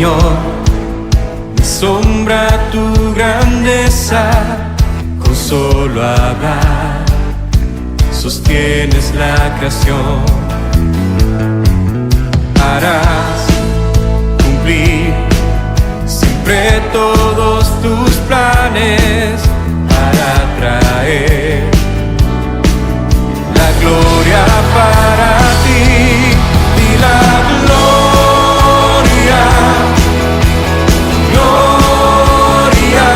Señor, me asombra tu grandeza, con solo hablar sostienes la creación. Harás cumplir siempre todos tus planes para traer la gloria para ti y la gloria, gloria.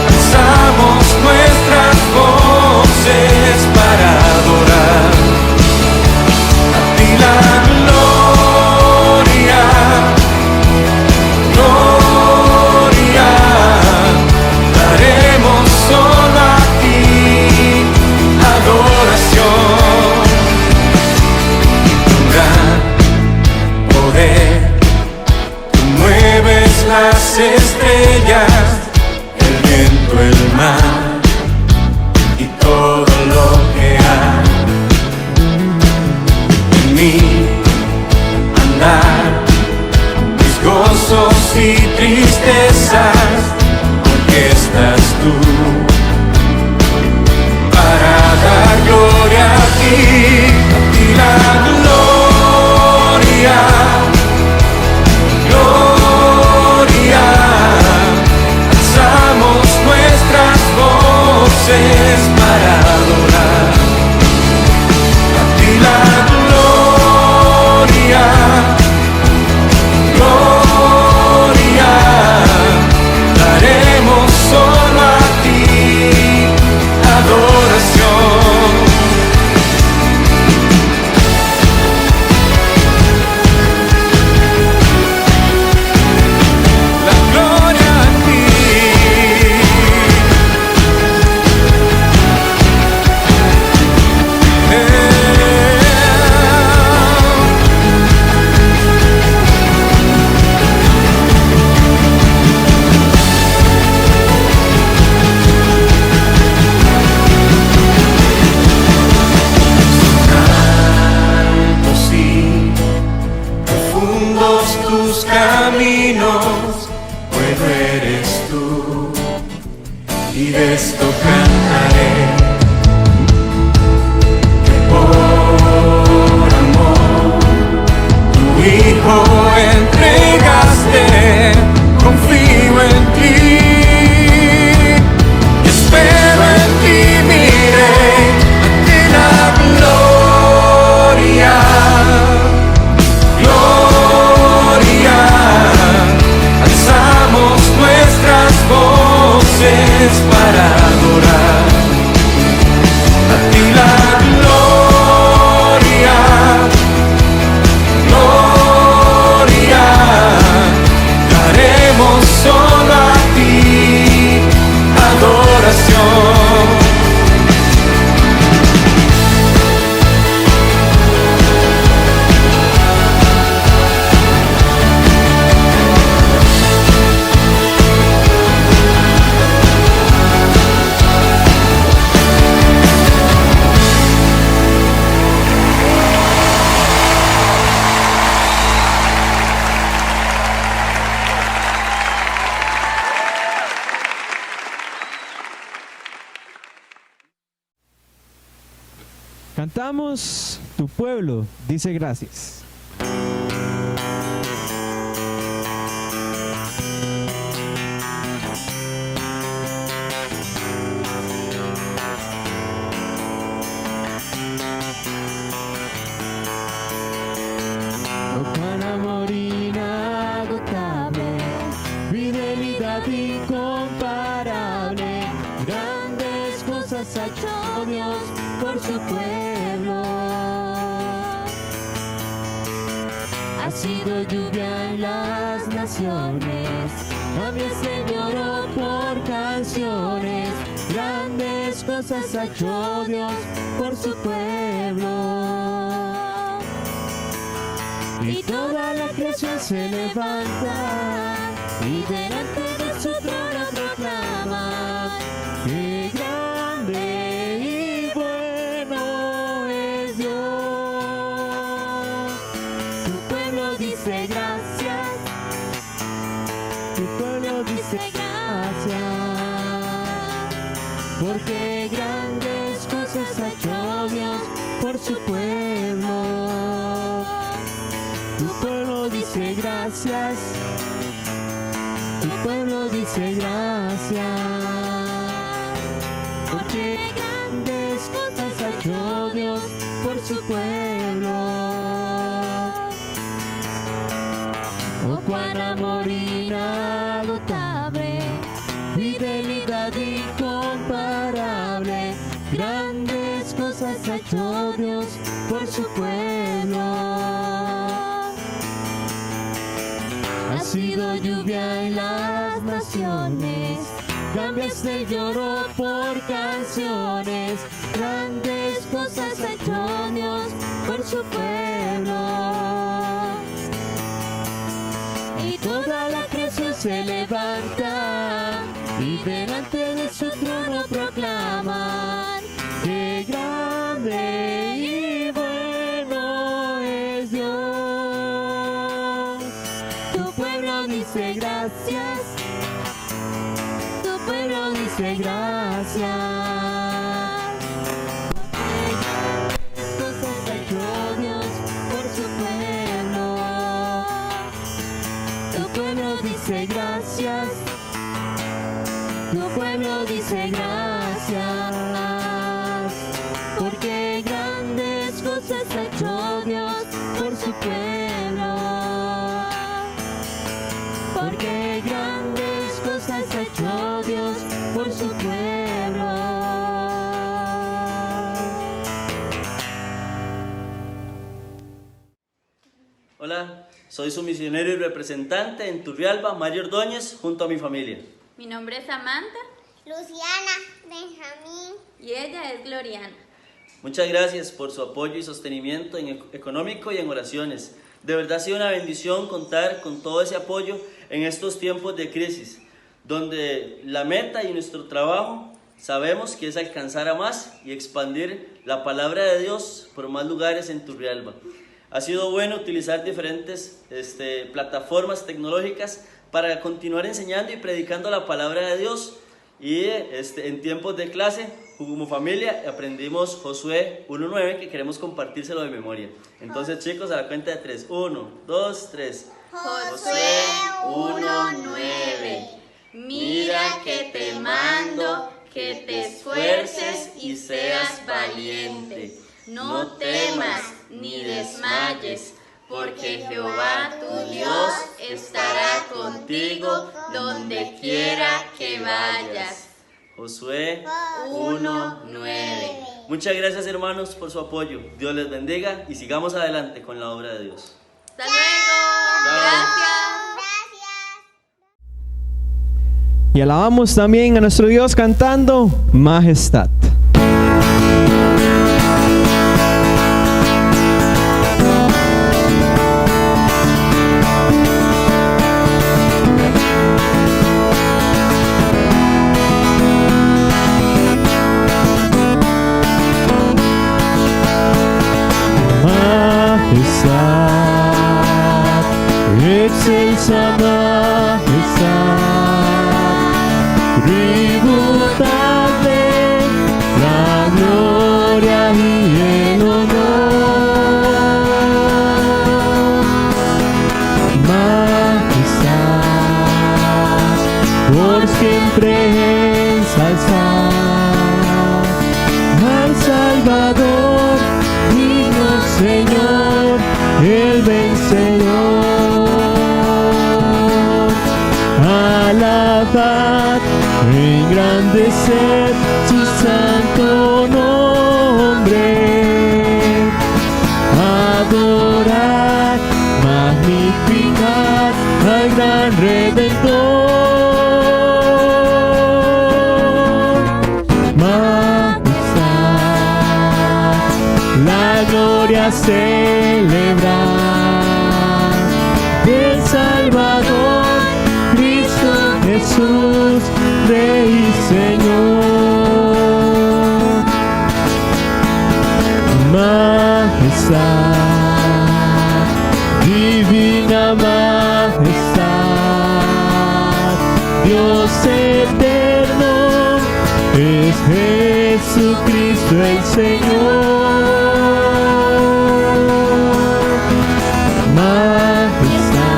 Alzamos nuestras voces para adorar a ti la gloria, gloria. Daremos solo a ti adoración. Con gran poder tú mueves las estrellas, el viento, el mar y todo lo que hay. En mí andar mis gozos y tristezas, porque estás tú para dar gloria a ti la gloria, gloria. Alzamos nuestras voces para adorar a ti la gloria, gloria. Daremos solo a ti adoración. La gloria a ti. Altos y profundos tus caminos, bueno eres tú, y de esto cantaré. Que por amor tu Hijo entregaste, confío en ti, espero en ti, miré a ti la gloria, gloria. Alzamos nuestras voces para adorar a ti la gloria, gloria. Daremos solo a ti adoración. Cantamos Tu pueblo dice gracias. Con amor inagotable, fidelidad incomparable, grandes cosas ha hecho Dios por su pueblo. Ha sido lluvia en las naciones, a mi Señor oh, por canciones, grandes cosas ha hecho Dios por su pueblo. Y toda la creación se levanta y delante de su trono proclama: qué grande y bueno es Dios. Tu pueblo dice gracias, porque grandes cosas ha hecho Dios por su pueblo. Tu pueblo dice gracias, tu pueblo dice gracias, porque grandes cosas ha hecho Dios por su pueblo. Oh, cuán amor inagotable, fidelidad incomparable, grandes cosas ha hecho Dios por su pueblo. Ha sido lluvia en las naciones, cambiaste el lloro por canciones, grandes cosas ha hecho Dios por su pueblo. Y toda la creación se levanta y delante de su trono proclaman que grande y bueno es Dios. Tu pueblo dice gracias, tu pueblo dice gracias. Cosas ha hecho Dios por su pueblo. Tu pueblo dice gracias, tu pueblo dice gracias, porque grandes cosas ha hecho Dios por su pueblo. Porque grandes cosas ha hecho Dios por su pueblo. Hola, soy su misionero y representante en Turrialba, Mario Ordóñez, junto a mi familia. Mi nombre es Samantha Luciana, Benjamín. y ella es Gloriana. Muchas gracias por su apoyo y sostenimiento económico y en oraciones. De verdad ha sido una bendición contar con todo ese apoyo en estos tiempos de crisis, donde la meta y nuestro trabajo sabemos que es alcanzar a más y expandir la palabra de Dios por más lugares en Turrialba. Ha sido bueno utilizar diferentes plataformas tecnológicas para continuar enseñando y predicando la palabra de Dios. Y en tiempos de clase, como familia, aprendimos Josué 1:9, que queremos compartírselo de memoria. Entonces, chicos, a la cuenta de 3. 1, 2, 3. Josué 1:9. Mira que te mando que te esfuerces y seas valiente. No temas ni desmayes, porque Jehová tu Dios estará contigo donde quiera que vayas. Josué 1:9. Muchas gracias, hermanos, por su apoyo. Dios les bendiga y sigamos adelante con la obra de Dios. Hasta luego. Gracias. Y alabamos también a nuestro Dios cantando Majestad. Majestad, excelsa majestad, tributadle la gloria y el honor. Majestad, por siempre ensalzar al Salvador, digno Señor, el vencedor. Alabad, engrandecer su santo nombre, adorar, magnificar al gran Redentor. Majestad, la gloria celebrar del Salvador, Cristo Jesús, Rey y Señor. Majestad, divina majestad, Dios eterno es Jesús. Jesucristo el Señor. Majestad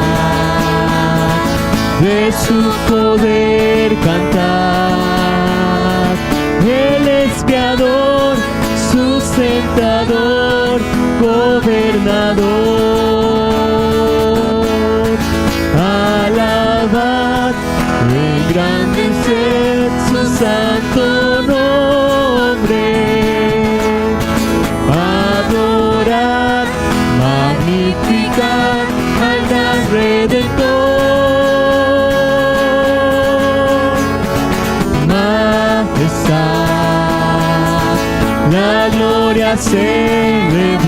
de su poder cantar. Él es creador, sustentador, gobernador. Alabad, engrandeced su santo nombre. Adorad, magnificad al gran Redentor. Majestad, la gloria celebrar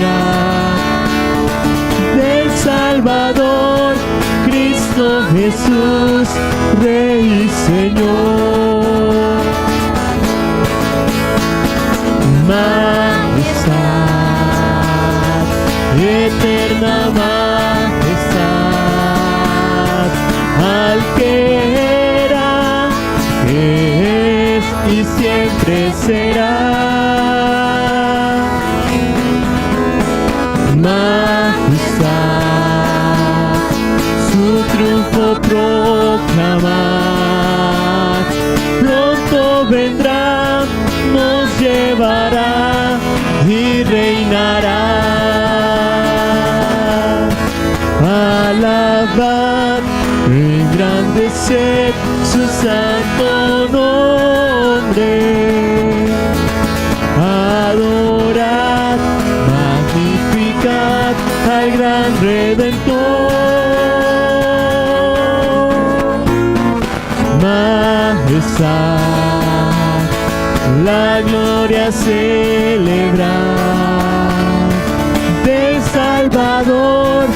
del Salvador, Cristo Jesús, Rey y Señor. Majestad, eterna majestad, al que era, que es y siempre será. Majestad, su triunfo proclamar. Pronto vendrá, nos llevará y reinará. Alabad, engrandeced su santo nombre. Adorad, magnificad al gran Redentor. Majestad, la gloria celebrar del Salvador,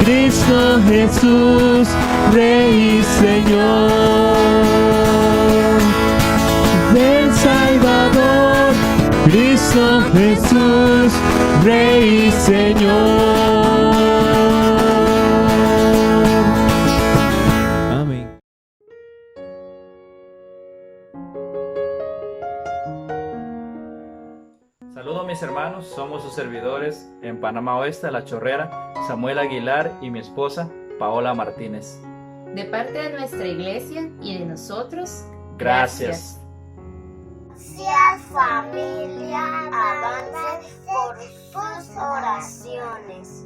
Cristo Jesús, Rey y Señor. Del Salvador, Cristo Jesús, Rey y Señor. Amén. Saludos mis hermanos, somos sus servidores en Panamá Oeste, La Chorrera, Samuel Aguilar y mi esposa, Paola Martínez. De parte de nuestra iglesia y de nosotros, Gracias. Gracias familia Avance por sus oraciones.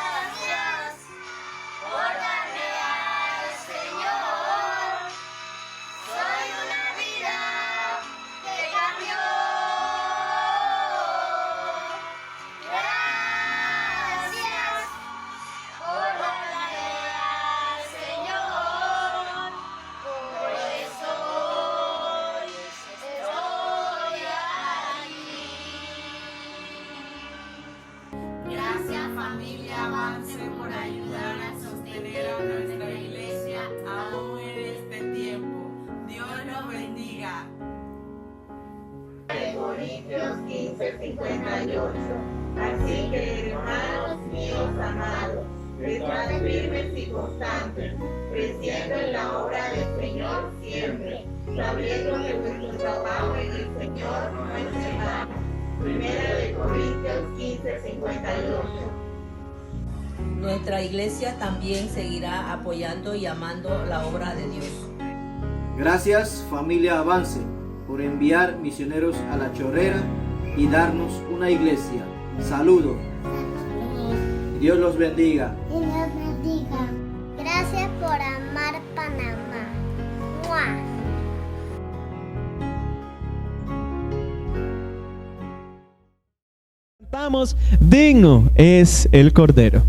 Gracias por darme al Señor. Soy una vida que cambió. Gracias por darme al Señor. Por eso hoy estoy aquí. Gracias familia Avance por ayudar a sostener a nuestra iglesia aún en este tiempo. Dios los bendiga. Corintios 15:58. Así que, hermanos míos amados, estad firmes y constantes, creciendo en la obra del Señor siempre, sabiendo que vuestro trabajo en el Señor no es en vano. Primera de Corintios 15:58. Nuestra iglesia también seguirá apoyando y amando la obra de Dios. Gracias familia Avance por enviar misioneros a La Chorrera y darnos una iglesia. Saludos. Dios los bendiga. Dios los bendiga. Gracias por amar Panamá. ¡Mua! Cantamos, digno es el Cordero.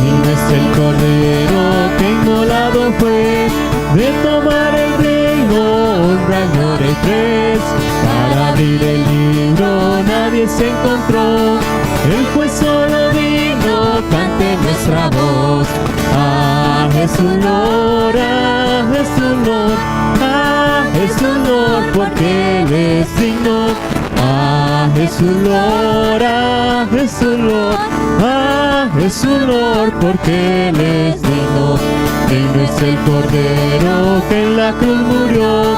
Digno es el Cordero que inmolado fue de tomar el reino, honra, gloria y pres. Para abrir el libro nadie se encontró, él fue solo digno, cante nuestra voz. Ah, Jesús Lord, ah, Jesús Lord, ah, Jesús Lord, porque él es digno. Ah, Jesús Lord, ah, Jesús Lord, Es su Lord porque Él es digno. Digno es el Cordero que en la cruz murió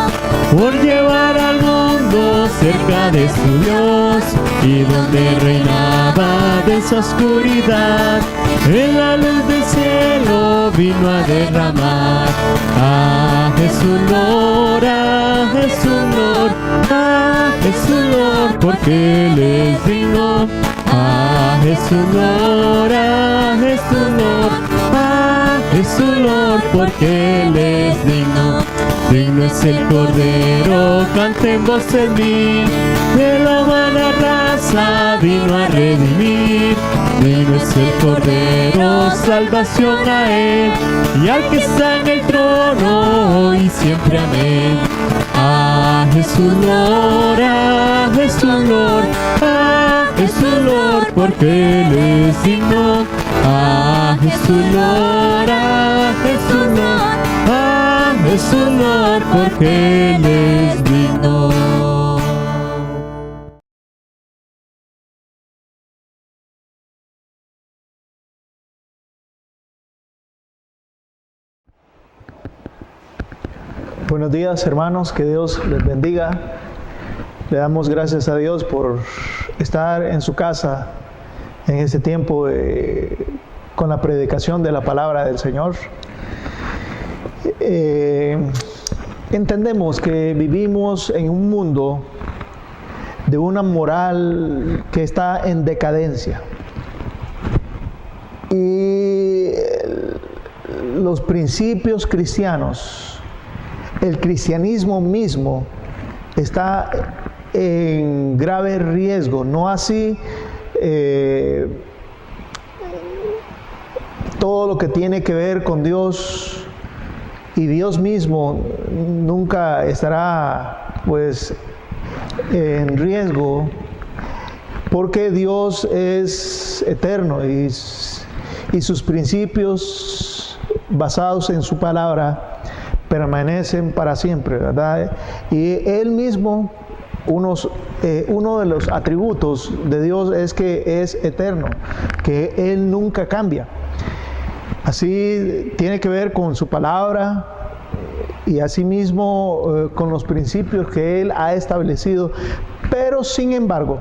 por llevar al mundo cerca de su Dios, y donde reinaba de esa oscuridad, en la luz del cielo vino a derramar. Jesús Lord, Jesús Lord, Jesús Lord porque Él es digno. Jesús Lord, Jesús Lord, Jesús Lord porque Él es digno. Digno es el Cordero, canten voces mil, de la humana raza vino a redimir. Digno es el Cordero, salvación a Él, y al que está en el trono hoy y siempre, amén. Jesús Lord, Jesús Lord, Jesús Lord porque Él es digno. Jesús Lord, Jesús Lord, Jesús Lord porque Él es digno. Buenos días, hermanos, que Dios les bendiga. Le damos gracias a Dios por estar en su casa en este tiempo con la predicación de la palabra del Señor. Entendemos que vivimos en un mundo de una moral que está en decadencia. Y los principios cristianos, el cristianismo mismo, está en grave riesgo. No así todo lo que tiene que ver con Dios, y Dios mismo nunca estará pues en riesgo, porque Dios es eterno y sus principios basados en su palabra permanecen para siempre, ¿verdad? Y Él mismo, uno de los atributos de Dios es que es eterno, que Él nunca cambia. Así tiene que ver con su palabra y asimismo con los principios que Él ha establecido. Pero sin embargo,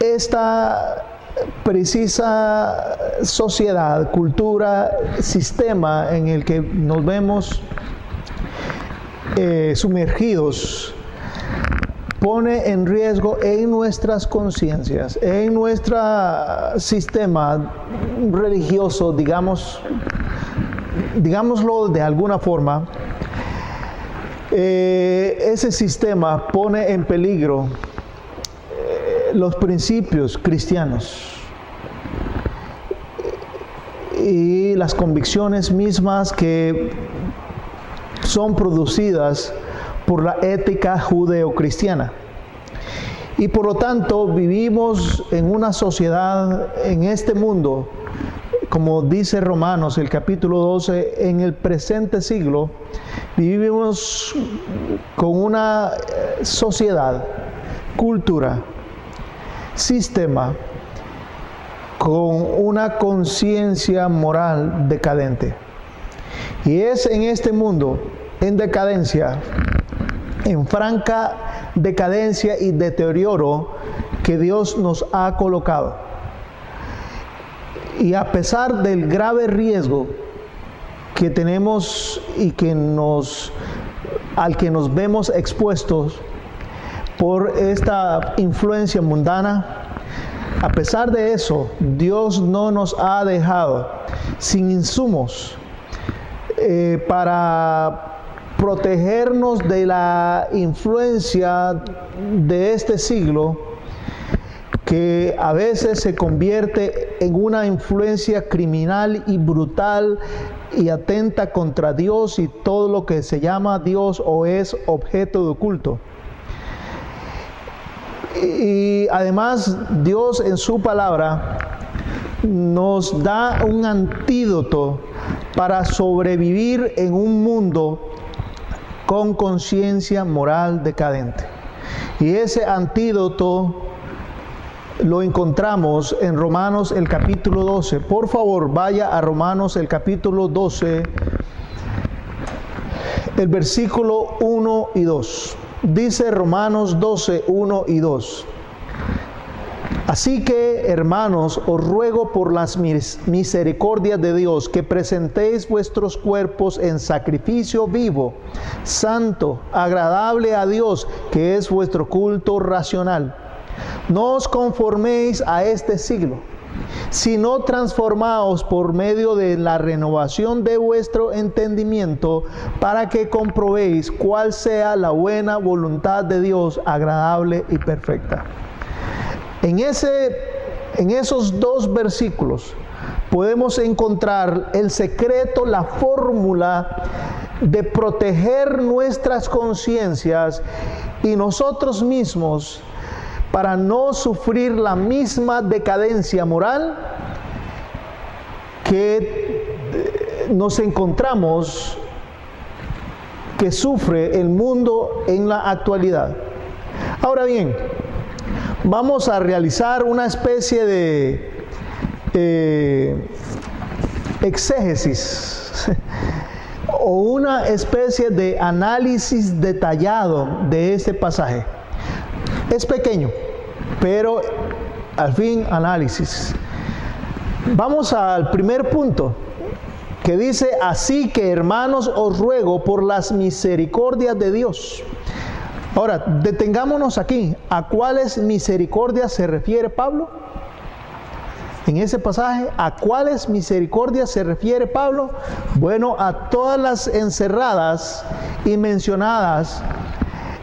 esta precisa sociedad, cultura, sistema en el que nos vemos sumergidos, pone en riesgo en nuestras conciencias, en nuestro sistema religioso, digámoslo de alguna forma. Ese sistema pone en peligro los principios cristianos y las convicciones mismas que son producidas por la ética judeocristiana. Y por lo tanto vivimos en una sociedad, en este mundo, como dice Romanos el capítulo 12, en el presente siglo vivimos con una sociedad, cultura, sistema, con una conciencia moral decadente. Y es en este mundo, en decadencia, en franca decadencia y deterioro, que Dios nos ha colocado. Y a pesar del grave riesgo que tenemos y al que nos vemos expuestos por esta influencia mundana, a pesar de eso, Dios no nos ha dejado sin insumos para protegernos de la influencia de este siglo, que a veces se convierte en una influencia criminal y brutal y atenta contra Dios y todo lo que se llama Dios o es objeto de culto. Y además Dios en su palabra nos da un antídoto para sobrevivir en un mundo con conciencia moral decadente. Y ese antídoto lo encontramos en Romanos el capítulo 12. Por favor, vaya a Romanos el capítulo 12, el versículo 1 y 2. Dice Romanos 12, 1 y 2. Así que, hermanos, os ruego por las misericordias de Dios que presentéis vuestros cuerpos en sacrificio vivo, santo, agradable a Dios, que es vuestro culto racional. No os conforméis a este siglo, sino transformaos por medio de la renovación de vuestro entendimiento, para que comprobéis cuál sea la buena voluntad de Dios, agradable y perfecta. En esos dos versículos podemos encontrar el secreto, la fórmula de proteger nuestras conciencias y nosotros mismos para no sufrir la misma decadencia moral que nos encontramos que sufre el mundo en la actualidad. Ahora bien, vamos a realizar una especie de exégesis o una especie de análisis detallado de este pasaje. Es pequeño, pero al fin análisis. Vamos al primer punto, que dice: así que, hermanos, os ruego por las misericordias de Dios. Ahora, detengámonos aquí. ¿A cuáles misericordias se refiere Pablo? En ese pasaje, ¿a cuáles misericordias se refiere Pablo? Bueno, a todas las encerradas y mencionadas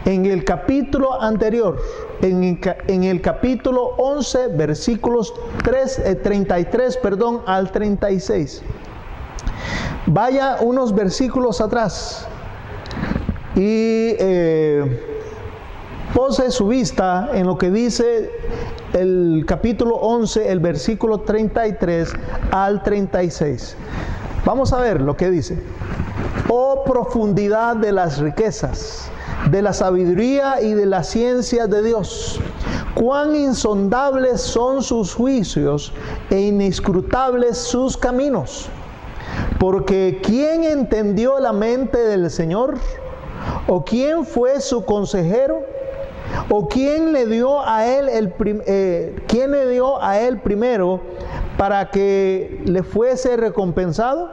en el capítulo anterior, en el capítulo 11, versículos 33 al 36. Vaya unos versículos atrás y pose su vista en lo que dice el capítulo 11, el versículo 33 al 36. Vamos a ver lo que dice. Oh profundidad de las riquezas, de la sabiduría y de la ciencia de Dios. Cuán insondables son sus juicios e inescrutables sus caminos. Porque ¿quién entendió la mente del Señor? ¿O quién fue su consejero? ¿O quién le dio a él primero para que le fuese recompensado?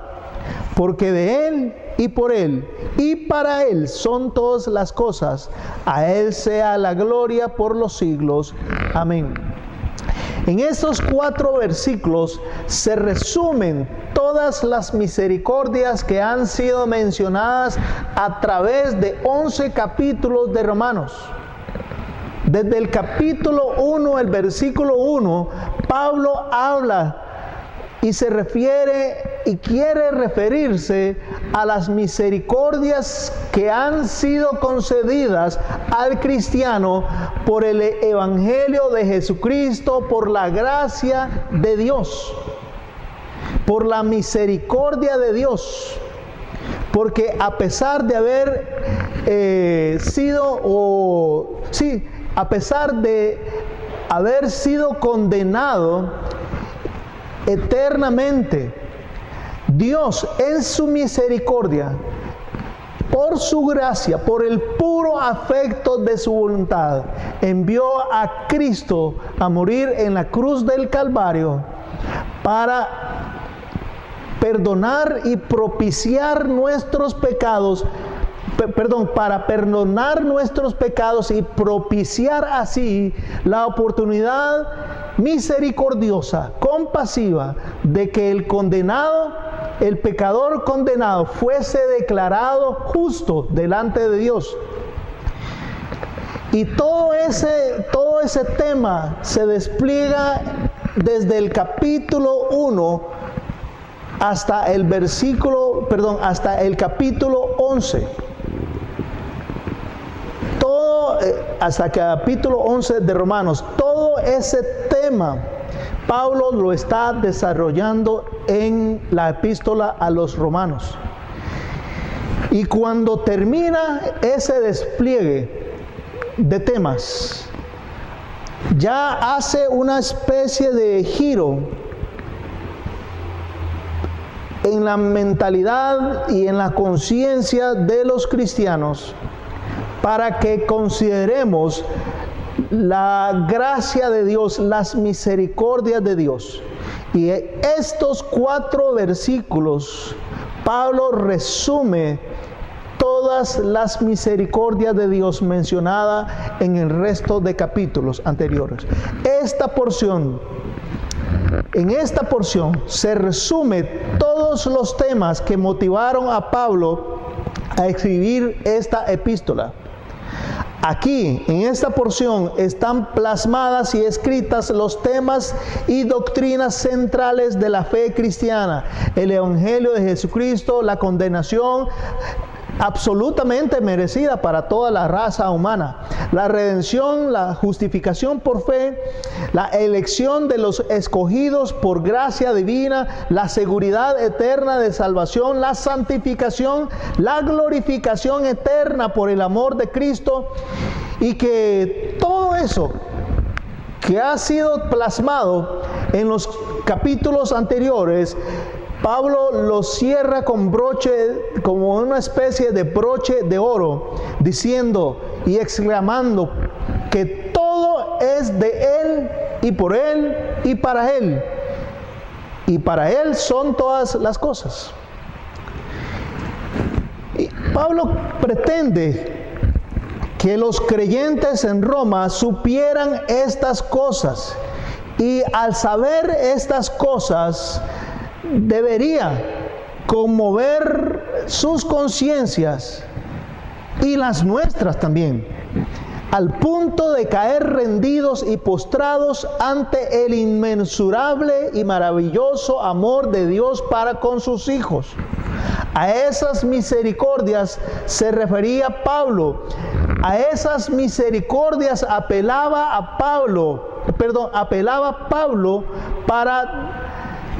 Porque de él y por él y para él son todas las cosas. A él sea la gloria por los siglos. Amén. En estos 4 versículos se resumen todas las misericordias que han sido mencionadas a través de 11 capítulos de Romanos. Desde el capítulo 1, el versículo 1, Pablo habla y se refiere y quiere referirse a las misericordias que han sido concedidas al cristiano por el Evangelio de Jesucristo, por la gracia de Dios, por la misericordia de Dios. Porque a pesar de haber sido condenado eternamente, Dios en su misericordia, por su gracia, por el puro afecto de su voluntad, envió a Cristo a morir en la cruz del Calvario para perdonar y propiciar nuestros pecados, para perdonar nuestros pecados y propiciar así la oportunidad misericordiosa, compasiva, de que el pecador condenado fuese declarado justo delante de Dios. Y todo ese tema se despliega desde el capítulo 1 hasta el capítulo 11. Hasta el capítulo 11 de Romanos. Todo ese tema Pablo lo está desarrollando en la epístola a los romanos. Y cuando termina ese despliegue de temas, ya hace una especie de giro en la mentalidad y en la conciencia de los cristianos para que consideremos la gracia de Dios, las misericordias de Dios. Y estos 4 versículos, Pablo resume todas las misericordias de Dios mencionadas en el resto de capítulos anteriores. En esta porción se resume todos los temas que motivaron a Pablo a escribir esta epístola. Aquí, en esta porción, están plasmadas y escritas los temas y doctrinas centrales de la fe cristiana: el Evangelio de Jesucristo, la condenación absolutamente merecida para toda la raza humana, la redención, la justificación por fe, la elección de los escogidos por gracia divina, la seguridad eterna de salvación, la santificación, la glorificación eterna por el amor de Cristo, y que todo eso que ha sido plasmado en los capítulos anteriores, Pablo lo cierra con broche, como una especie de broche de oro, diciendo y exclamando que todo es de Él y por Él y para Él. Y para Él son todas las cosas. Y Pablo pretende que los creyentes en Roma supieran estas cosas. Y al saber estas cosas, debería conmover sus conciencias y las nuestras también, al punto de caer rendidos y postrados ante el inmensurable y maravilloso amor de Dios para con sus hijos. A esas misericordias se refería Pablo. A esas misericordias apelaba Pablo para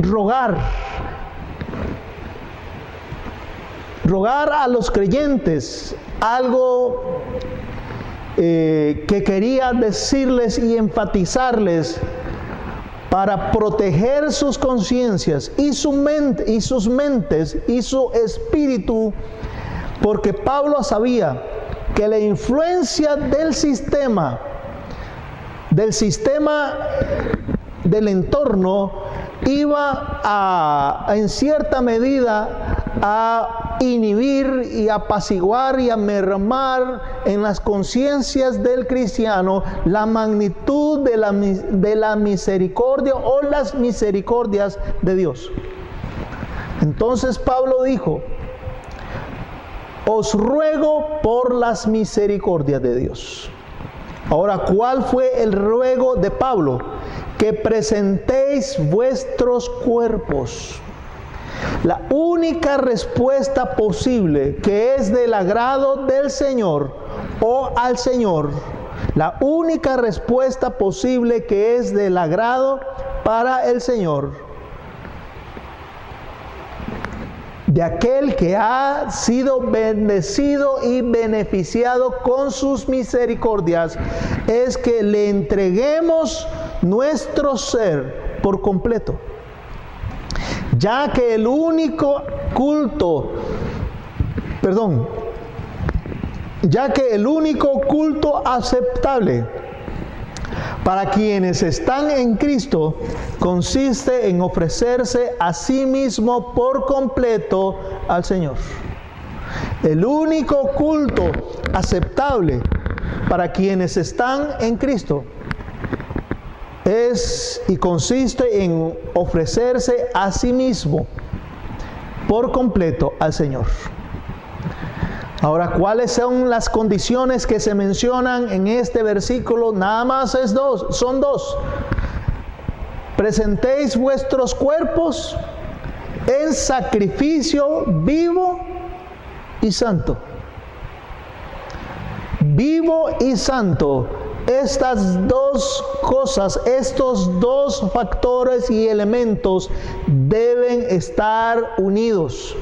rogar a los creyentes algo que quería decirles y enfatizarles para proteger sus conciencias y sus mentes y su espíritu, porque Pablo sabía que la influencia del sistema del entorno iba en cierta medida a inhibir y apaciguar y a mermar en las conciencias del cristiano la magnitud de la misericordia o las misericordias de Dios. Entonces Pablo dijo: os ruego por las misericordias de Dios. Ahora, ¿cuál fue el ruego de Pablo? Que presentéis vuestros cuerpos. La única respuesta posible que es del agrado del Señor o al Señor, la única respuesta posible que es del agrado para el Señor, de aquel que ha sido bendecido y beneficiado con sus misericordias, es que le entreguemos nuestro ser por completo, ya que el único culto aceptable para quienes están en Cristo consiste en ofrecerse a sí mismo por completo al Señor. El único culto aceptable para quienes están en Cristo es y consiste en ofrecerse a sí mismo por completo al Señor. Ahora, ¿cuáles son las condiciones que se mencionan en este versículo? Nada más son dos. Presentéis vuestros cuerpos en sacrificio vivo y santo. Vivo y santo. Estas dos cosas, estos dos factores y elementos deben estar unidos,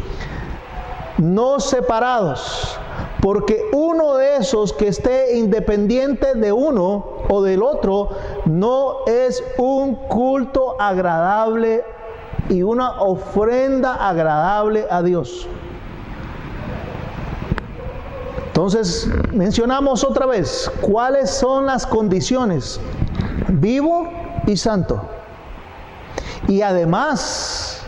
no separados, porque uno de esos que esté independiente de uno o del otro no es un culto agradable y una ofrenda agradable a Dios. Entonces, mencionamos otra vez cuáles son las condiciones: vivo y santo. Y además,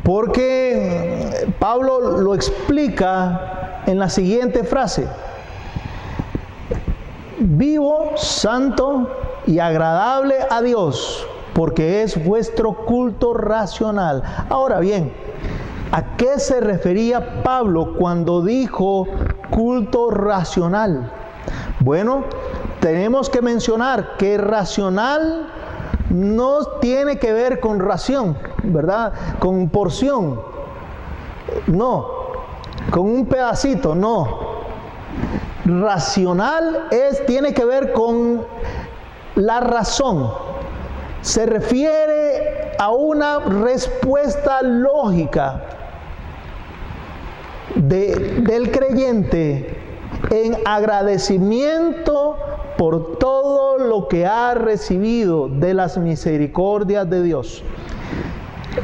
porque Pablo lo explica en la siguiente frase: vivo, santo y agradable a Dios, porque es vuestro culto racional. Ahora bien, ¿a qué se refería Pablo cuando dijo culto racional? Bueno, tenemos que mencionar que racional no tiene que ver con ración, ¿verdad? Con porción. No. Con un pedacito, no. Racional tiene que ver con la razón. Se refiere a una respuesta lógica del creyente en agradecimiento por todo lo que ha recibido de las misericordias de Dios.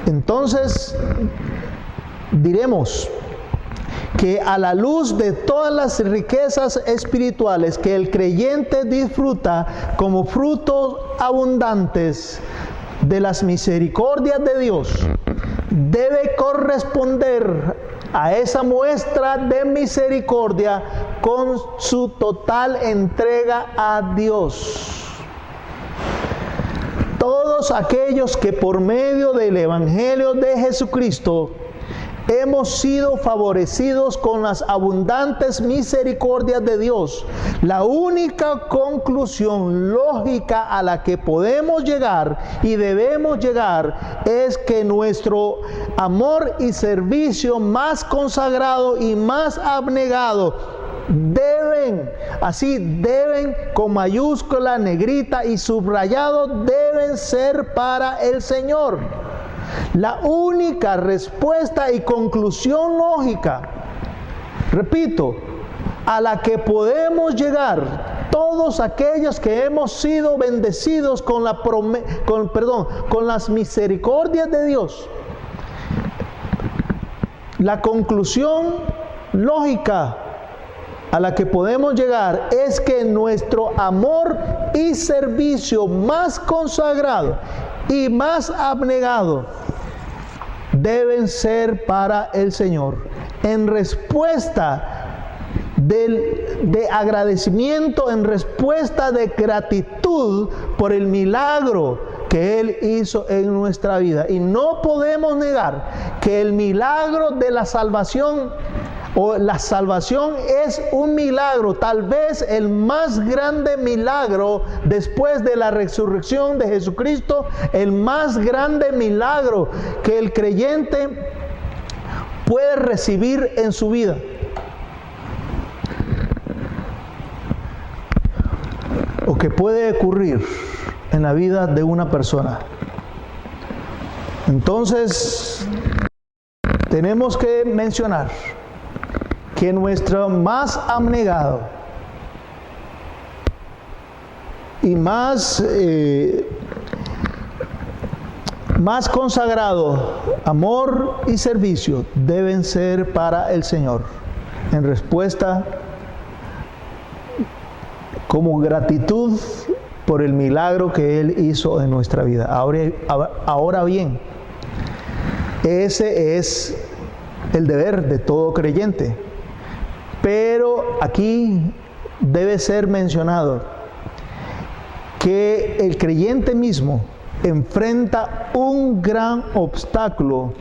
Entonces, diremos que a la luz de todas las riquezas espirituales que el creyente disfruta como frutos abundantes de las misericordias de Dios, debe corresponder a esa muestra de misericordia con su total entrega a Dios. Todos aquellos que por medio del Evangelio de Jesucristo hemos sido favorecidos con las abundantes misericordias de Dios, la única conclusión lógica a la que podemos llegar y debemos llegar es que nuestro amor y servicio más consagrado y más abnegado deben con mayúscula, negrita y subrayado, deben ser para el Señor. La única respuesta y conclusión lógica, repito, a la que podemos llegar todos aquellos que hemos sido bendecidos con las misericordias de Dios. La conclusión lógica a la que podemos llegar es que nuestro amor y servicio más consagrado y más abnegado deben ser para el Señor, en respuesta de agradecimiento, en respuesta de gratitud por el milagro que Él hizo en nuestra vida. Y no podemos negar que el milagro de la salvación es un milagro, tal vez el más grande milagro después de la resurrección de Jesucristo, el más grande milagro que el creyente puede recibir en su vida. O que puede ocurrir en la vida de una persona. Entonces, tenemos que mencionar que nuestro más abnegado y más consagrado amor y servicio deben ser para el Señor, en respuesta como gratitud por el milagro que Él hizo en nuestra vida. Ahora bien, ese es el deber de todo creyente. Pero aquí debe ser mencionado que el creyente mismo enfrenta un gran obstáculo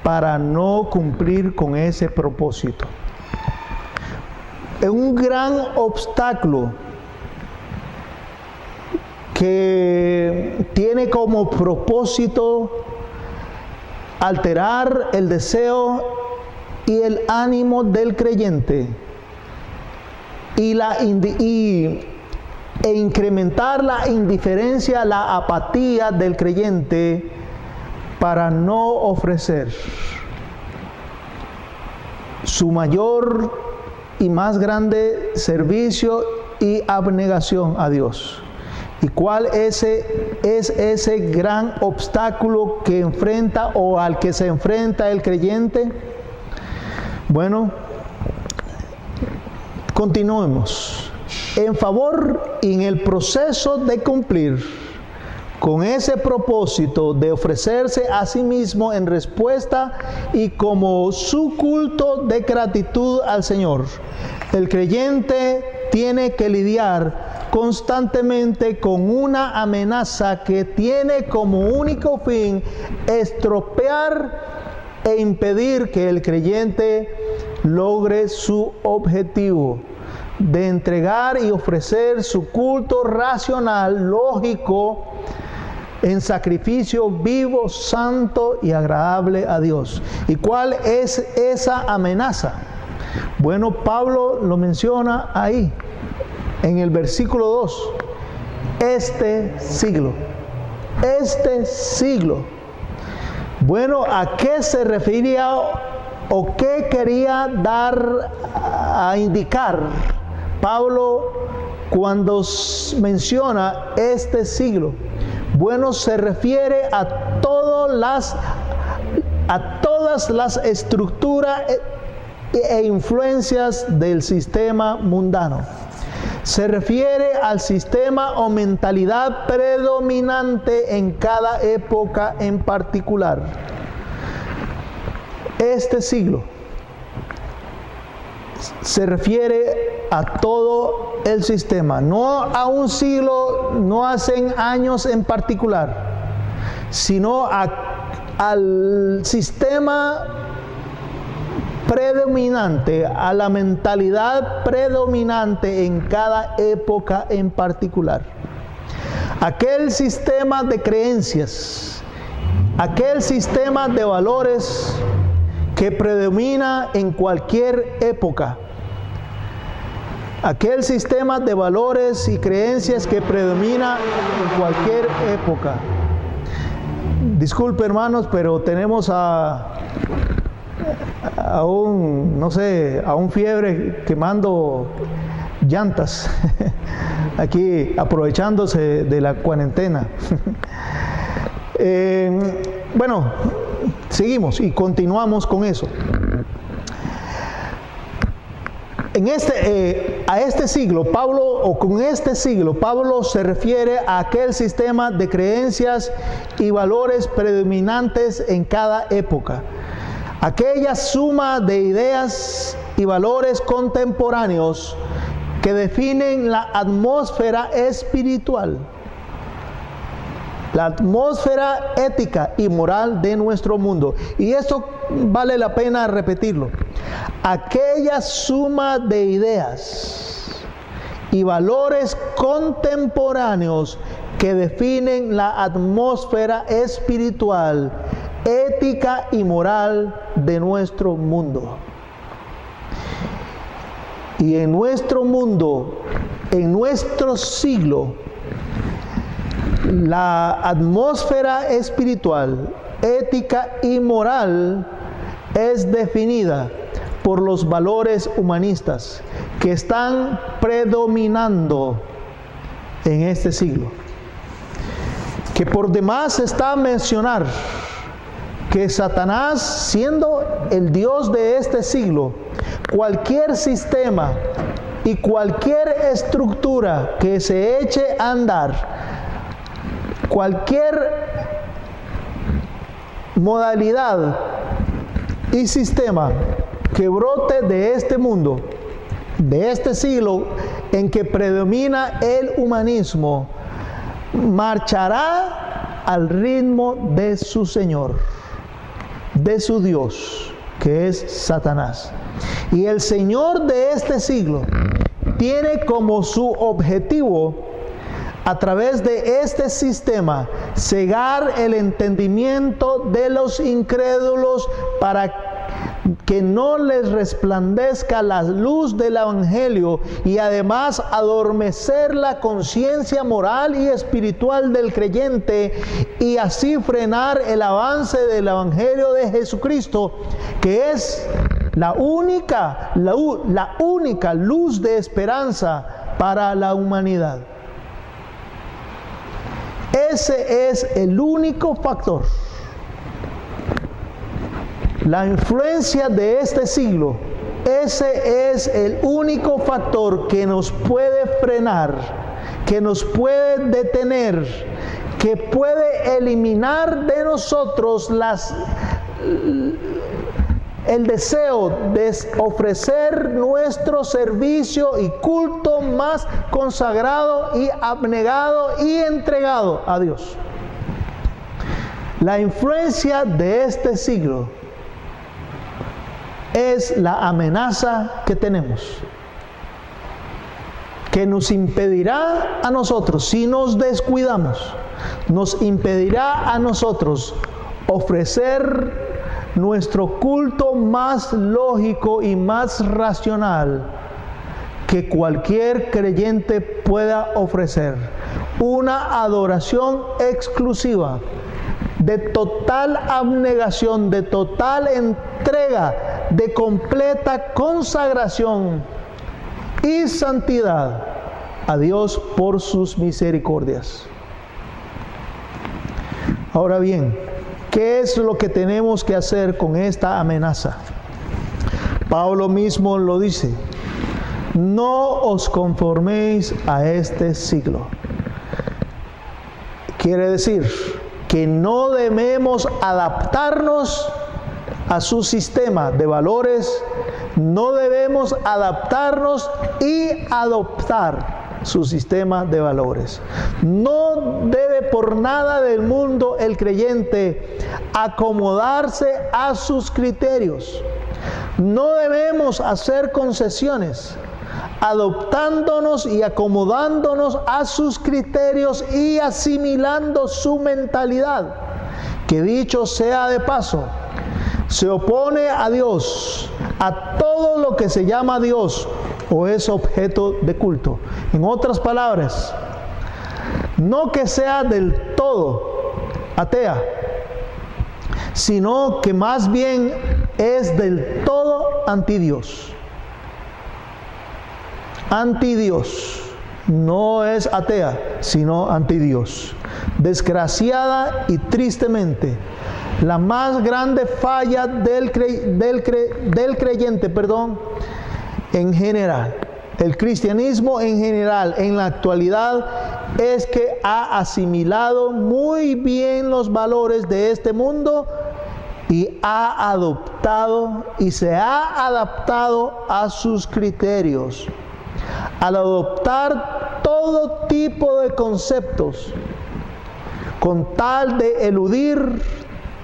para no cumplir con ese propósito. Es un gran obstáculo que tiene como propósito alterar el deseo y el ánimo del creyente e incrementar la indiferencia, la apatía del creyente para no ofrecer su mayor y más grande servicio y abnegación a Dios. ¿Y cuál es ese gran obstáculo que enfrenta o al que se enfrenta el creyente? Bueno, continuemos. En favor y en el proceso de cumplir con ese propósito de ofrecerse a sí mismo en respuesta y como su culto de gratitud al Señor, el creyente tiene que lidiar constantemente con una amenaza que tiene como único fin estropear e impedir que el creyente logre su objetivo de entregar y ofrecer su culto racional, lógico, en sacrificio vivo, santo y agradable a Dios. ¿Y cuál es esa amenaza? Bueno, Pablo lo menciona ahí, en el versículo 2. Este siglo. Bueno, ¿a qué se refería o qué quería dar a indicar Pablo cuando menciona este siglo? Bueno, se refiere a todas las estructuras e influencias del sistema mundano. Se refiere al sistema o mentalidad predominante en cada época en particular. Este siglo se refiere a todo el sistema, no a un siglo, no a 100 años en particular, sino al sistema predominante, a la mentalidad predominante en cada época en particular. Aquel sistema de creencias, aquel sistema de valores que predomina en cualquier época. Aquel sistema de valores y creencias que predomina en cualquier época. Disculpe, hermanos, pero tenemos a un fiebre quemando llantas aquí, aprovechándose de la cuarentena. Bueno, seguimos y continuamos con eso. A este siglo, Pablo se refiere a aquel sistema de creencias y valores predominantes en cada época. Aquella suma de ideas y valores contemporáneos que definen la atmósfera espiritual, la atmósfera ética y moral de nuestro mundo. Y esto vale la pena repetirlo. Aquella suma de ideas y valores contemporáneos que definen la atmósfera espiritual, ética y moral de nuestro mundo. Y en nuestro mundo, en nuestro siglo, la atmósfera espiritual, ética y moral es definida por los valores humanistas que están predominando en este siglo. Que por demás está mencionar que Satanás, siendo el Dios de este siglo, cualquier sistema y cualquier estructura que se eche a andar, cualquier modalidad y sistema que brote de este mundo, de este siglo en que predomina el humanismo, marchará al ritmo de su Señor, de su Dios, que es Satanás. Y el Señor de este siglo tiene como su objetivo, a través de este sistema, cegar el entendimiento de los incrédulos para que no les resplandezca la luz del Evangelio y además adormecer la conciencia moral y espiritual del creyente y así frenar el avance del Evangelio de Jesucristo, que es la única luz de esperanza para la humanidad. Ese es el único factor. La influencia de este siglo, ese es el único factor que nos puede frenar, que nos puede detener, que puede eliminar de nosotros el deseo de ofrecer nuestro servicio y culto más consagrado y abnegado y entregado a Dios. La influencia de este siglo es la amenaza que tenemos, que nos impedirá a nosotros, si nos descuidamos, nos impedirá a nosotros ofrecer nuestro culto más lógico y más racional que cualquier creyente pueda ofrecer. Una adoración exclusiva, de total abnegación, de total entrega, de completa consagración y santidad a Dios por sus misericordias. Ahora bien, ¿qué es lo que tenemos que hacer con esta amenaza? Pablo mismo lo dice: no os conforméis a este siglo. Quiere decir que no debemos adaptarnos a su sistema de valores, no debemos adaptarnos y adoptar su sistema de valores. No debe por nada del mundo el creyente acomodarse a sus criterios. No debemos hacer concesiones, adoptándonos y acomodándonos a sus criterios y asimilando su mentalidad, que dicho sea de paso, se opone a Dios, a todo lo que se llama Dios o es objeto de culto. En otras palabras, no que sea del todo atea, sino que más bien es del todo anti Dios. Anti Dios, no es atea, sino anti Dios. Desgraciada y tristemente, la más grande falla del creyente, en general, el cristianismo en general, en la actualidad, es que ha asimilado muy bien los valores de este mundo y ha adoptado y se ha adaptado a sus criterios. Al adoptar todo tipo de conceptos, con tal de eludir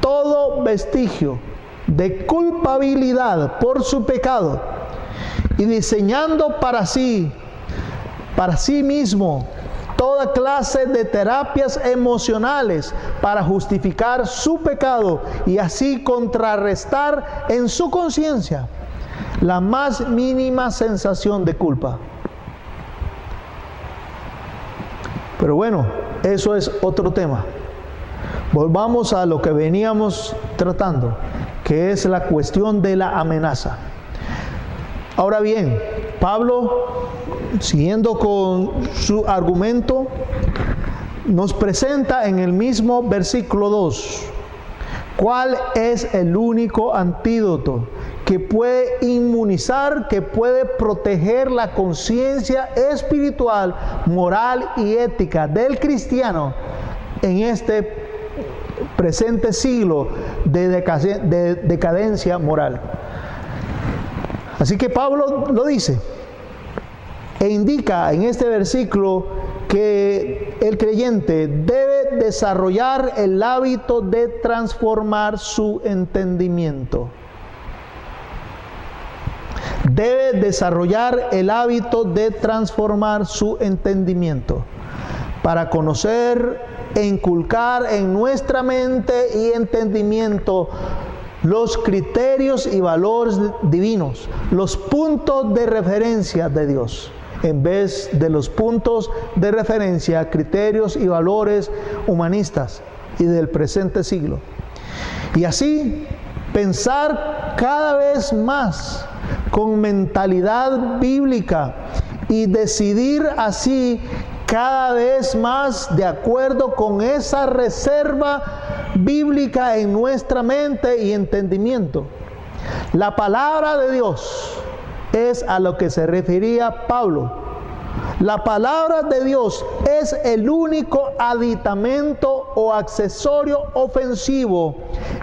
todo vestigio de culpabilidad por su pecado, y diseñando para sí mismo, toda clase de terapias emocionales para justificar su pecado y así contrarrestar en su conciencia la más mínima sensación de culpa. Pero bueno, eso es otro tema. Volvamos a lo que veníamos tratando, que es la cuestión de la amenaza. Ahora bien, Pablo, siguiendo con su argumento, nos presenta en el mismo versículo 2 cuál es el único antídoto que puede inmunizar, que puede proteger la conciencia espiritual, moral y ética del cristiano en este presente siglo de decadencia moral. Así que Pablo lo dice e indica en este versículo que el creyente debe desarrollar el hábito de transformar su entendimiento. Debe desarrollar el hábito de transformar su entendimiento para conocer e inculcar en nuestra mente y entendimiento los criterios y valores divinos, los puntos de referencia de Dios, en vez de los puntos de referencia, criterios y valores humanistas y del presente siglo. Y así pensar cada vez más con mentalidad bíblica y decidir así cada vez más de acuerdo con esa reserva bíblica en nuestra mente y entendimiento. La palabra de Dios es a lo que se refería Pablo. La palabra de Dios es el único aditamento o accesorio ofensivo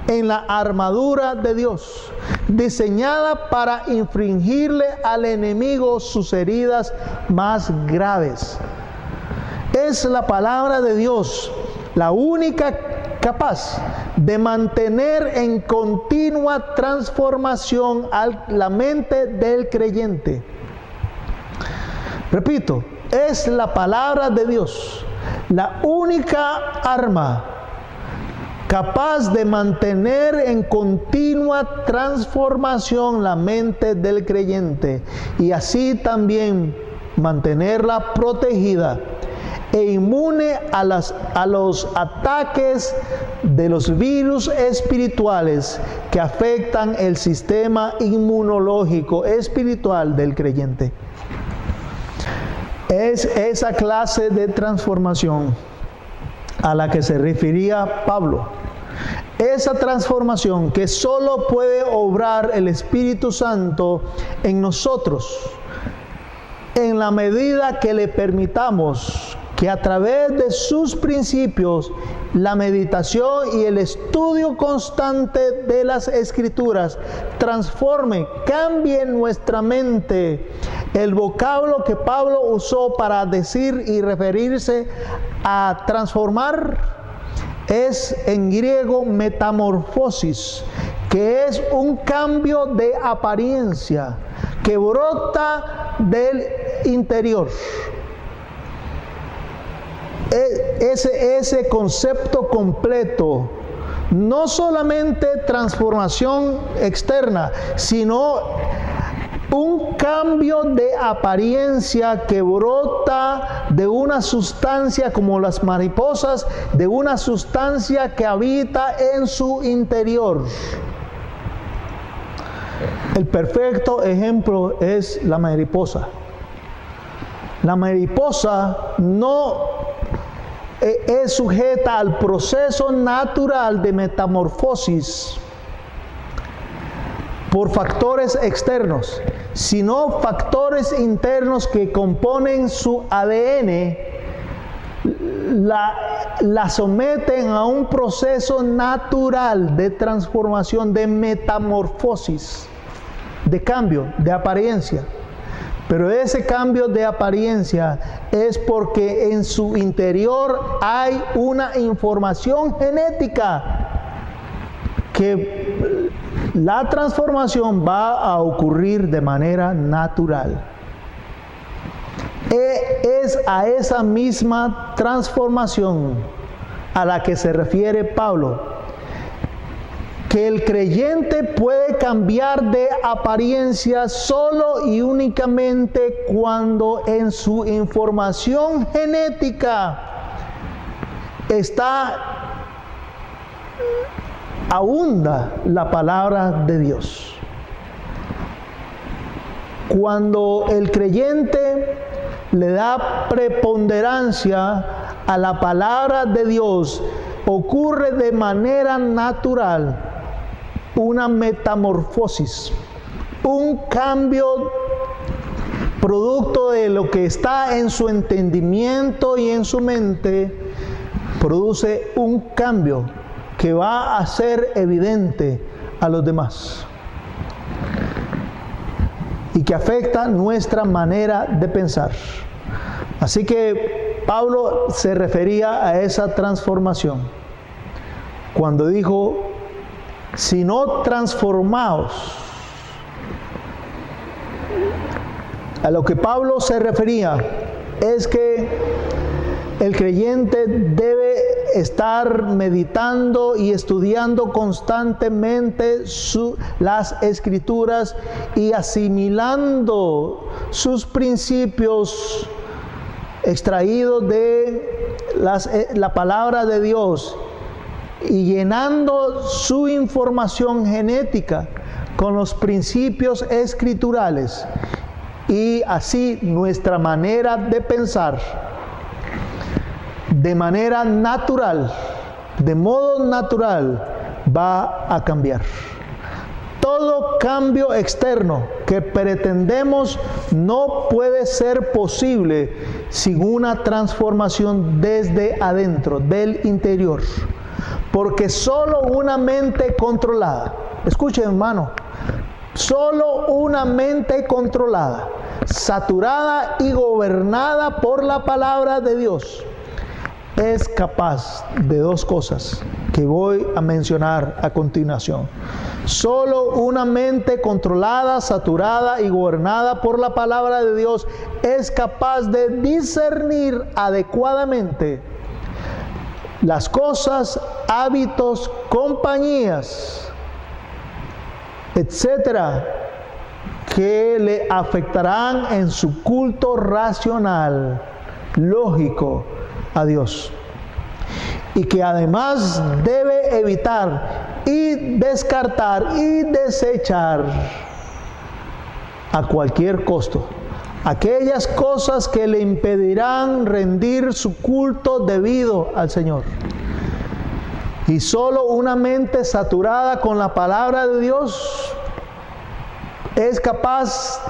en la armadura de Dios, diseñada para infligirle al enemigo sus heridas más graves. Es la palabra de Dios la única capaz de mantener en continua transformación a la mente del creyente. Repito, es la palabra de Dios la única arma capaz de mantener en continua transformación la mente del creyente y así también mantenerla protegida e inmune a los ataques de los virus espirituales que afectan el sistema inmunológico espiritual del creyente. Es esa clase de transformación a la que se refería Pablo. Esa transformación que solo puede obrar el Espíritu Santo en nosotros, en la medida que le permitamos que a través de sus principios, la meditación y el estudio constante de las Escrituras transforme, cambie nuestra mente. El vocablo que Pablo usó para decir y referirse a transformar es en griego metamorfosis, que es un cambio de apariencia que brota del interior. Ese concepto completo, no solamente transformación externa, sino un cambio de apariencia que brota de una sustancia como las mariposas, de una sustancia que habita en su interior. El perfecto ejemplo es la mariposa. La mariposa no es sujeta al proceso natural de metamorfosis por factores externos, sino factores internos que componen su ADN, la someten a un proceso natural de transformación, de metamorfosis, de cambio, de apariencia. Pero ese cambio de apariencia es porque en su interior hay una información genética que la transformación va a ocurrir de manera natural. Es a esa misma transformación a la que se refiere Pablo, que el creyente puede cambiar de apariencia solo y únicamente cuando en su información genética abunda la palabra de Dios. Cuando el creyente le da preponderancia a la palabra de Dios, ocurre de manera natural una metamorfosis, un cambio producto de lo que está en su entendimiento y en su mente, produce un cambio que va a ser evidente a los demás y que afecta nuestra manera de pensar. Así que Pablo se refería a esa transformación cuando dijo: si no transformaos. A lo que Pablo se refería es que el creyente debe estar meditando y estudiando constantemente las Escrituras y asimilando sus principios extraídos de la palabra de Dios y llenando su información genética con los principios escriturales, y así nuestra manera de pensar de manera natural, de modo natural, va a cambiar. Todo cambio externo que pretendemos no puede ser posible sin una transformación desde adentro, del interior. Porque solo una mente controlada, escuchen hermano, solo una mente controlada, saturada y gobernada por la palabra de Dios, es capaz de dos cosas que voy a mencionar a continuación. Solo una mente controlada, saturada y gobernada por la palabra de Dios es capaz de discernir adecuadamente las cosas, hábitos, compañías, etcétera, que le afectarán en su culto racional, lógico a Dios, y que además debe evitar y descartar y desechar a cualquier costo aquellas cosas que le impedirán rendir su culto debido al Señor. Y solo una mente saturada con la palabra de Dios es capaz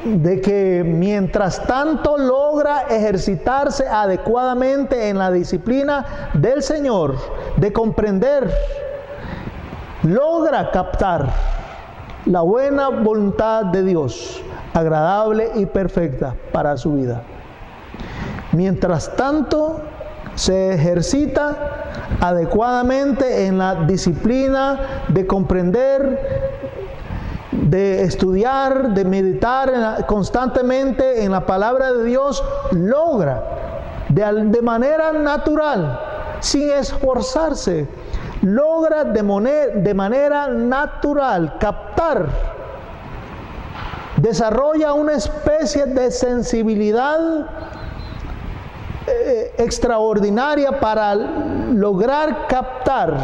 de que mientras tanto logra ejercitarse adecuadamente en la disciplina del Señor, de comprender, logra captar la buena voluntad de Dios, agradable y perfecta para su vida. Mientras tanto, se ejercita adecuadamente en la disciplina de comprender, de estudiar, de meditar constantemente en la palabra de Dios, logra de manera natural, sin esforzarse, logra de manera natural captar, desarrolla una especie de sensibilidad extraordinaria para lograr captar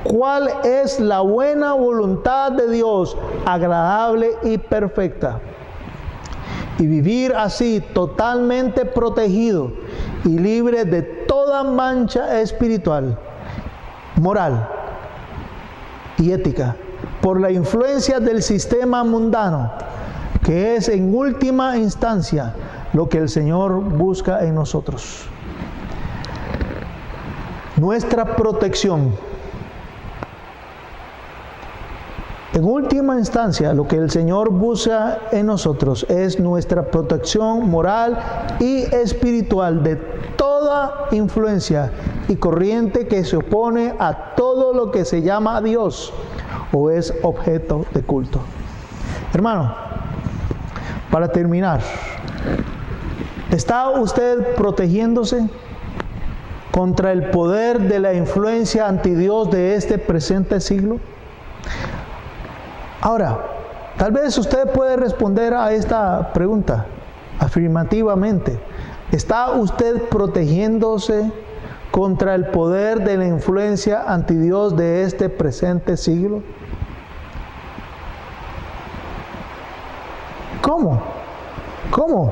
cuál es la buena voluntad de Dios, agradable y perfecta. Y vivir así totalmente protegido y libre de toda mancha espiritual, moral y ética, por la influencia del sistema mundano, que es en última instancia lo que el Señor busca en nosotros. Nuestra protección. En última instancia, lo que el Señor busca en nosotros es nuestra protección moral y espiritual de toda influencia y corriente que se opone a todo lo que se llama Dios o es objeto de culto. Hermano, para terminar, ¿está usted protegiéndose contra el poder de la influencia antidios de este presente siglo? Ahora, tal vez usted puede responder a esta pregunta afirmativamente. ¿Está usted protegiéndose contra el poder de la influencia antidios de este presente siglo? ¿Cómo?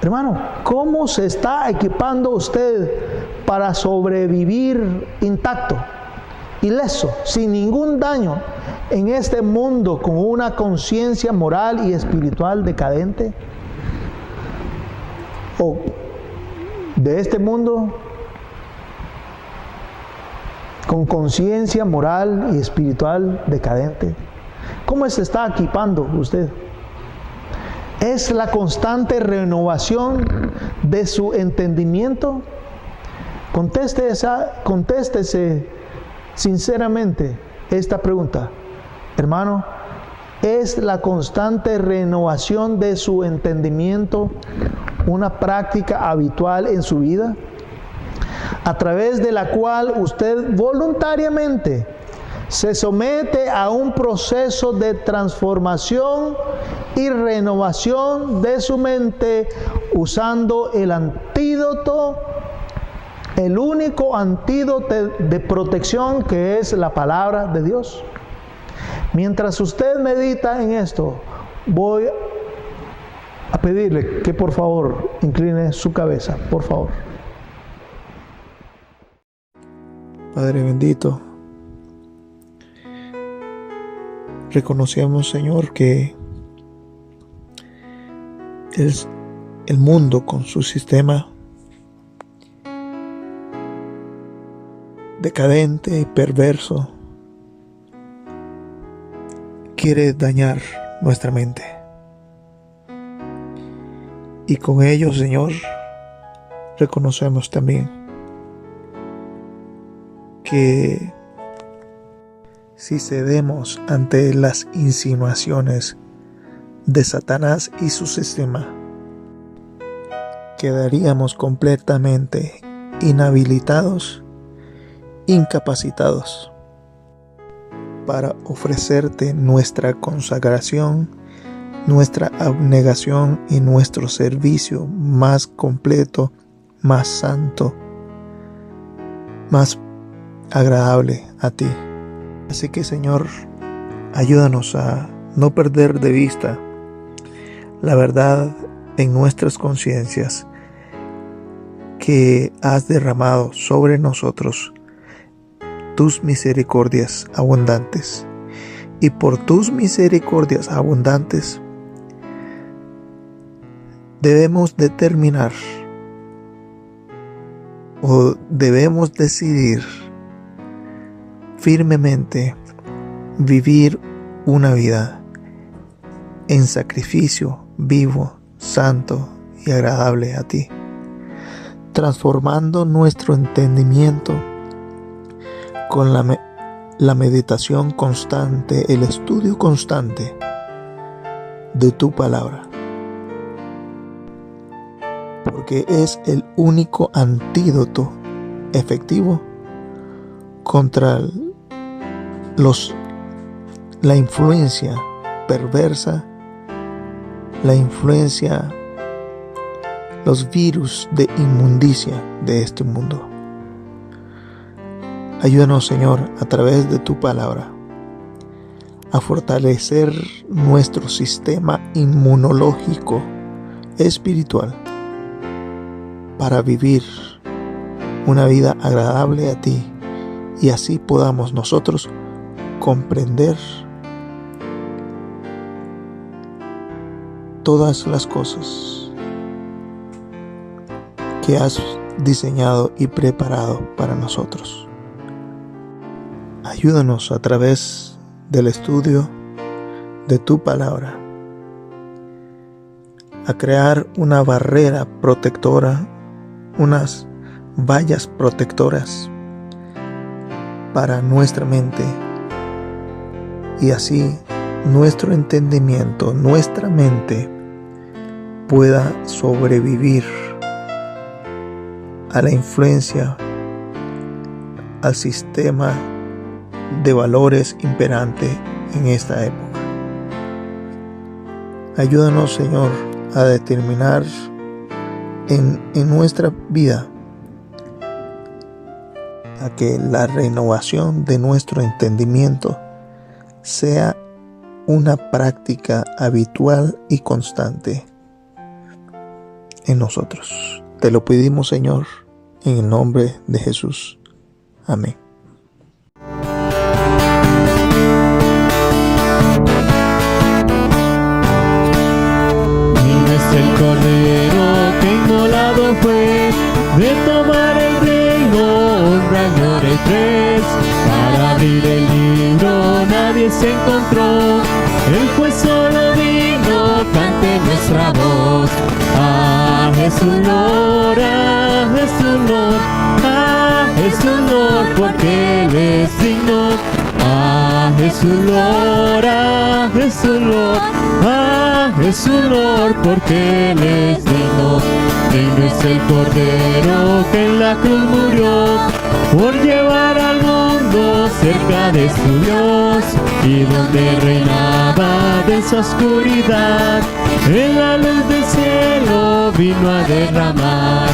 Hermano, ¿cómo se está equipando usted para sobrevivir intacto, ileso, sin ningún daño en este mundo con una conciencia moral y espiritual decadente? ¿O de este mundo con conciencia moral y espiritual decadente? ¿Cómo se está equipando usted? ¿Es la constante renovación de su entendimiento? Contéstese sinceramente esta pregunta. Hermano, ¿es la constante renovación de su entendimiento una práctica habitual en su vida, a través de la cual usted voluntariamente se somete a un proceso de transformación y renovación de su mente usando el antídoto el único antídoto de protección que es la palabra de Dios. Mientras usted medita en esto, voy a pedirle que por favor incline su cabeza, por favor. Padre bendito, reconocemos, Señor, que el mundo con su sistema decadente y perverso quiere dañar nuestra mente. Y con ello, Señor, reconocemos también que si cedemos ante las insinuaciones de Satanás y su sistema, quedaríamos completamente inhabilitados, incapacitados para ofrecerte nuestra consagración, nuestra abnegación y nuestro servicio más completo, más santo, más agradable a ti. Así que, Señor, ayúdanos a no perder de vista la verdad en nuestras conciencias que has derramado sobre nosotros tus misericordias abundantes. Y por tus misericordias abundantes debemos determinar o debemos decidir firmemente vivir una vida en sacrificio vivo, santo y agradable a ti, transformando nuestro entendimiento con la meditación constante, el estudio constante de tu palabra, porque es el único antídoto efectivo contra la influencia perversa, la influencia, los virus de inmundicia de este mundo. Ayúdanos, Señor, a través de tu palabra, a fortalecer nuestro sistema inmunológico espiritual para vivir una vida agradable a ti, y así podamos nosotros comprender todas las cosas que has diseñado y preparado para nosotros. Ayúdanos a través del estudio de tu palabra a crear una barrera protectora, unas vallas protectoras para nuestra mente, y así nuestro entendimiento, nuestra mente pueda sobrevivir a la influencia, al sistema de valores imperante en esta época. Ayúdanos, Señor, a determinar en nuestra vida a que la renovación de nuestro entendimiento sea una práctica habitual y constante en nosotros. Te lo pedimos, Señor, en el nombre de Jesús. Amén. El cordero que inmolado fue, de tomar el reino, honra, gloria y pres. Para abrir el libro nadie se encontró, el juez solo vino, cante nuestra voz. Ah, Jesús Lord, ah, Jesús Lord, ah, Jesús Lord, porque Él es digno. Ah, Jesús Lord, ah, Jesús Lord, ah, Jesús Lord, porque Él es digno. Digno es el Cordero que en la cruz murió, por llevar al mundo cerca de su Dios, y donde reinaba de inmensa oscuridad, en la luz del cielo vino a derramar.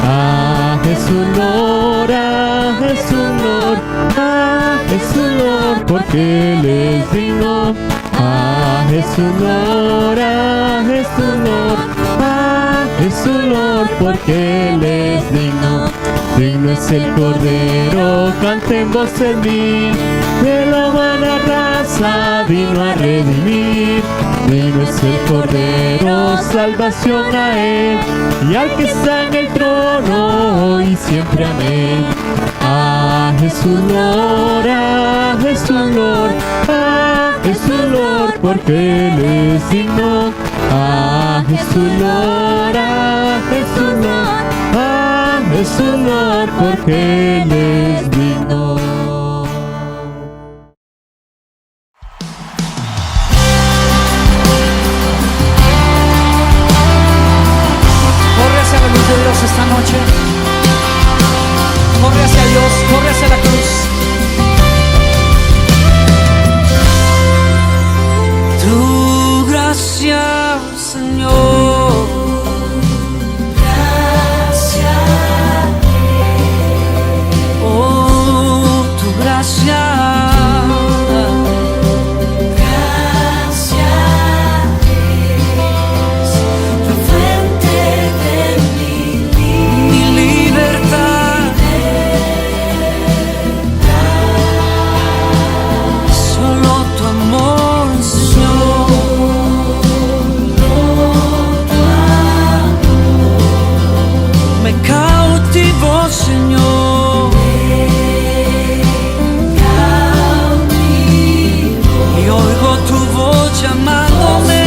A Jesús Lord, a Jesús Lord, a Jesús Lord, porque Él es digno. A Jesús Lord, a Jesús Lord, a Jesús Lord, porque Él es digno. Digno es el Cordero, cantemos en mí, de la humana raza vino a redimir. Digno es el Cordero, salvación a Él, y al que está en el trono, hoy y siempre amén. A Jesús Lord, a Jesús Lord, a Jesús Lord, porque Él es digno. A Jesús Lord, a Jesús Lord, a Jesús Lord, porque Él es digno. Corre hacia la luz de Dios esta noche. Corre hacia Dios, corre hacia la cruz. Tu gracia, Señor. Gracias. Oh, tu gracia. Señor, y oigo tu voz llamándome.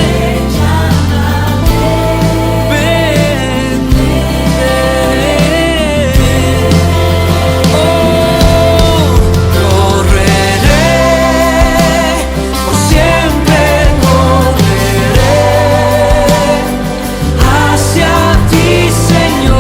Ven, oh, correré, por siempre correré hacia ti, Señor.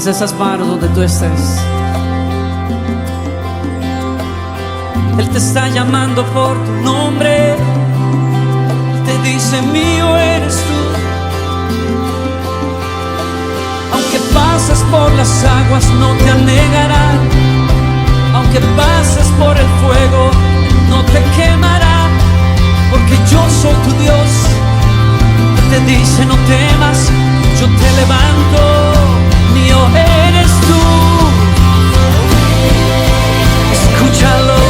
Esas manos donde tú estés. Él te está llamando por tu nombre. Te dice: mío eres tú. Aunque pases por las aguas no te anegarán. Aunque pases por el fuego no levanto, mío eres tú. Escúchalo.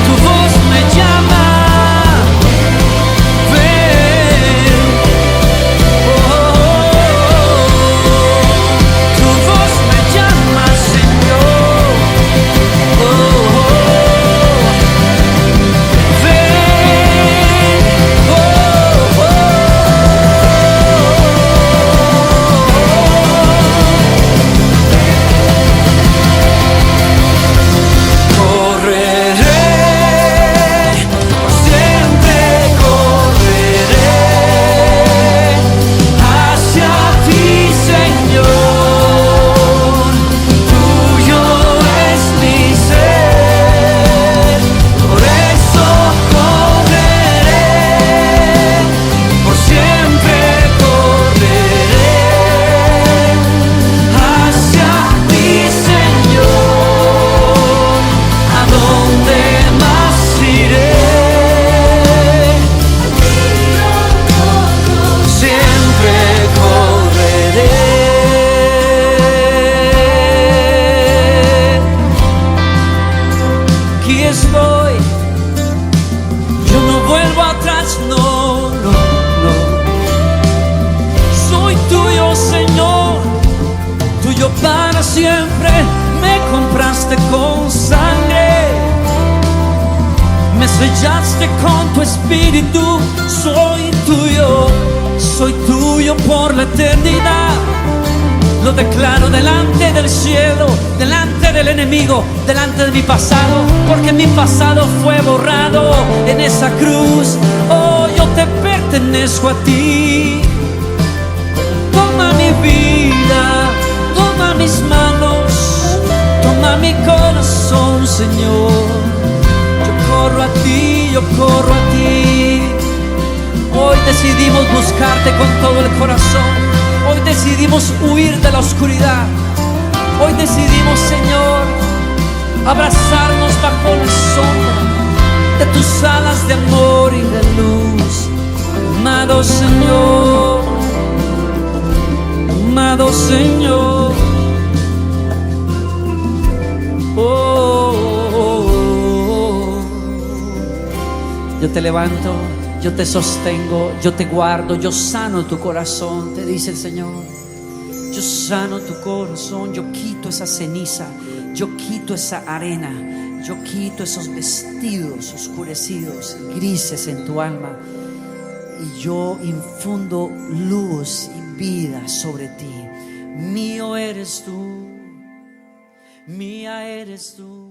Tu voz me llama. Ven. Tu voz me llama, Señor. Aquí estoy, yo no vuelvo atrás, no, no, no. Soy tuyo, Señor, tuyo para siempre. Me compraste con sangre, me sellaste con tu espíritu. Soy tuyo por la eternidad. Lo declaro delante del cielo, delante del enemigo, delante de mi pasado, porque mi pasado fue borrado en esa cruz. Oh, yo te pertenezco a ti. Toma mi vida, toma mis manos, toma mi corazón, Señor. Yo corro a ti, yo corro a ti. Hoy decidimos buscarte con todo el corazón. Hoy decidimos huir de la oscuridad. Hoy decidimos, Señor, abrazarnos bajo la sombra de tus alas de amor y de luz. Amado Señor, amado Señor. Oh, oh, oh. Yo te levanto, yo te sostengo, yo te guardo, yo sano tu corazón, te dice el Señor. Yo sano tu corazón, yo quito esa ceniza, yo quito esa arena, yo quito esos vestidos oscurecidos, grises en tu alma, y yo infundo luz y vida sobre ti. Mío eres tú, mía eres tú.